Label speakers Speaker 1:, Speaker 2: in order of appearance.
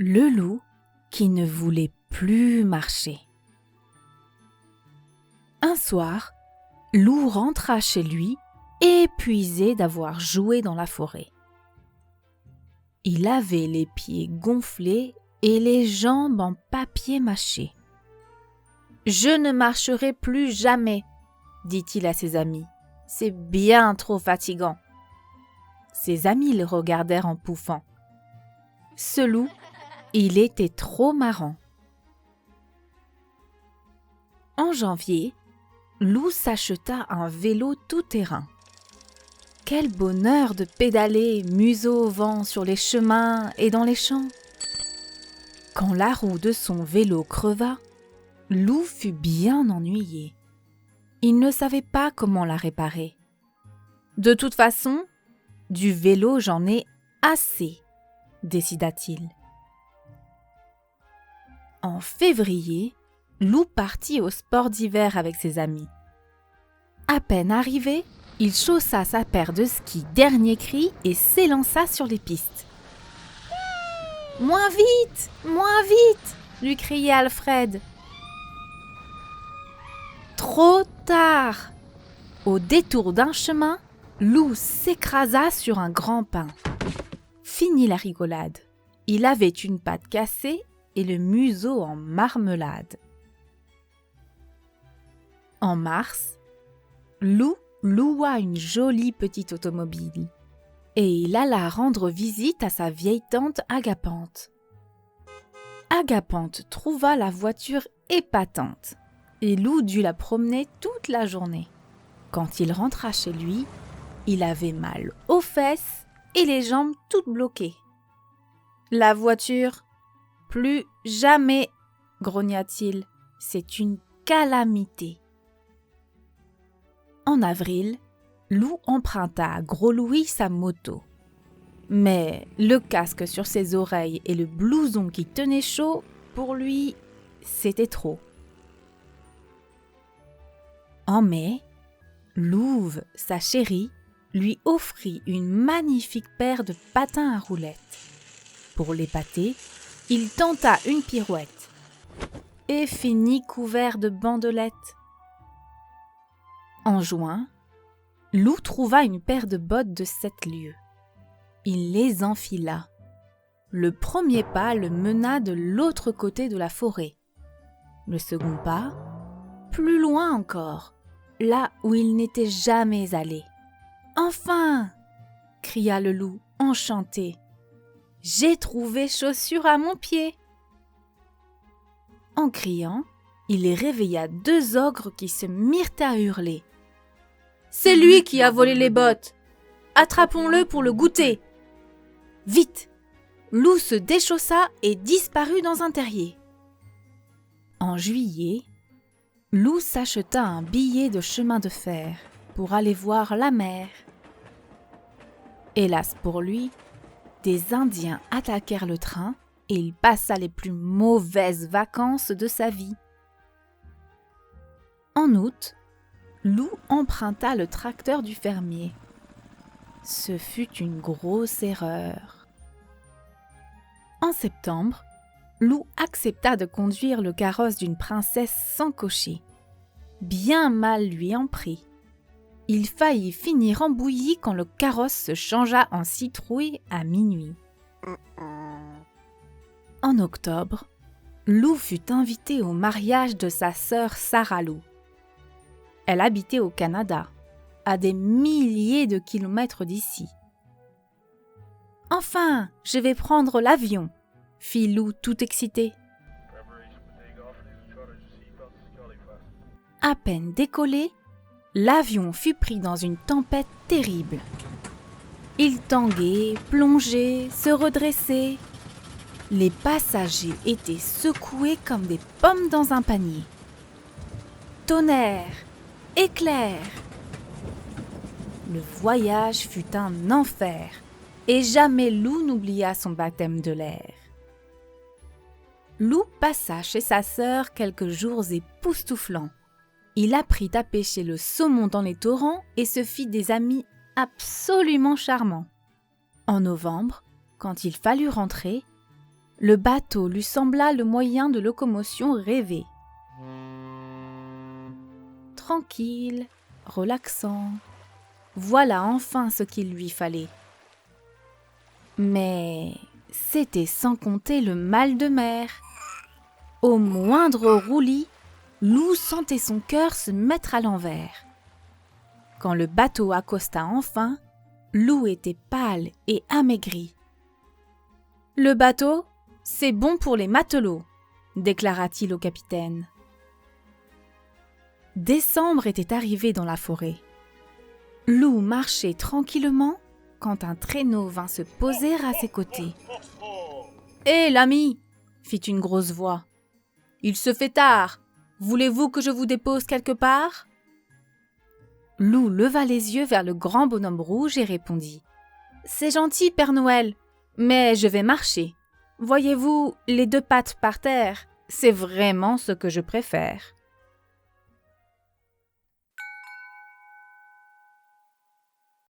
Speaker 1: Le loup qui ne voulait plus marcher. Un soir, Loup rentra chez lui, épuisé d'avoir joué dans la forêt. Il avait les pieds gonflés et les jambes en papier mâché. « Je ne marcherai plus jamais », dit-il à ses amis. « C'est bien trop fatigant. » Ses amis le regardèrent en pouffant. Ce loup, il était trop marrant. En janvier, Loup s'acheta un vélo tout-terrain. Quel bonheur de pédaler museau au vent sur les chemins et dans les champs. Quand la roue de son vélo creva, Loup fut bien ennuyé. Il ne savait pas comment la réparer. De toute façon, du vélo j'en ai assez, décida-t-il. En février, Loup partit au sport d'hiver avec ses amis. À peine arrivé, il chaussa sa paire de skis dernier cri et s'élança sur les pistes. « Moins vite, lui criait Alfred. Trop tard. Au détour d'un chemin, Loup s'écrasa sur un grand pin. Fini la rigolade. Il avait une patte cassée et le museau en marmelade. En mars, Loup loua une jolie petite automobile et il alla rendre visite à sa vieille tante Agapante. Agapante trouva la voiture épatante et Loup dut la promener toute la journée. Quand il rentra chez lui, il avait mal aux fesses et les jambes toutes bloquées. La voiture, plus jamais, grogna-t-il, c'est une calamité. En avril, Loup emprunta à Gros Louis sa moto. Mais le casque sur ses oreilles et le blouson qui tenait chaud, pour lui, c'était trop. En mai, Louve, sa chérie, lui offrit une magnifique paire de patins à roulettes. Pour l'épater, il tenta une pirouette et finit couvert de bandelettes. En juin, Loup trouva une paire de bottes de 7 lieues. Il les enfila. Le premier pas le mena de l'autre côté de la forêt. Le second pas, plus loin encore, là où il n'était jamais allé. « Enfin !» cria le loup, enchanté. « J'ai trouvé chaussure à mon pied !» En criant, il réveilla 2 ogres qui se mirent à hurler. « C'est lui qui a volé les bottes! Attrapons-le pour le goûter !» Vite! Loup se déchaussa et disparut dans un terrier. En juillet, Loup s'acheta un billet de chemin de fer pour aller voir la mer. Hélas pour lui, des Indiens attaquèrent le train et il passa les plus mauvaises vacances de sa vie. En août, Loup emprunta le tracteur du fermier. Ce fut une grosse erreur. En septembre, Loup accepta de conduire le carrosse d'une princesse sans cocher. Bien mal lui en prit. Il faillit finir en bouillie quand le carrosse se changea en citrouille à minuit. En octobre, Loup fut invité au mariage de sa sœur Sarah Loup. Elle habitait au Canada, à des milliers de kilomètres d'ici. « Enfin, je vais prendre l'avion !» fit Loup tout excité. À peine décollé, l'avion fut pris dans une tempête terrible. Il tanguait, plongeait, se redressait. Les passagers étaient secoués comme des pommes dans un panier. Tonnerre, éclair. Le voyage fut un enfer et jamais Loup n'oublia son baptême de l'air. Loup passa chez sa sœur quelques jours époustouflants. Il apprit à pêcher le saumon dans les torrents et se fit des amis absolument charmants. En novembre, quand il fallut rentrer, Le bateau lui sembla le moyen de locomotion rêvé. Tranquille, relaxant, voilà enfin ce qu'il lui fallait. Mais c'était sans compter le mal de mer. Au moindre roulis, Lou sentait son cœur se mettre à l'envers. Quand le bateau accosta enfin, Lou était pâle et amaigri. « Le bateau, c'est bon pour les matelots », déclara-t-il au capitaine. Décembre était arrivé dans la forêt. Lou marchait tranquillement quand un traîneau vint se poser à ses côtés. « Hé, l'ami !» fit une grosse voix. « Il se fait tard. Voulez-vous que je vous dépose quelque part ?» Lou leva les yeux vers le grand bonhomme rouge et répondit « C'est gentil, Père Noël, mais je vais marcher. Voyez-vous, les deux pattes par terre, c'est vraiment ce que je préfère. »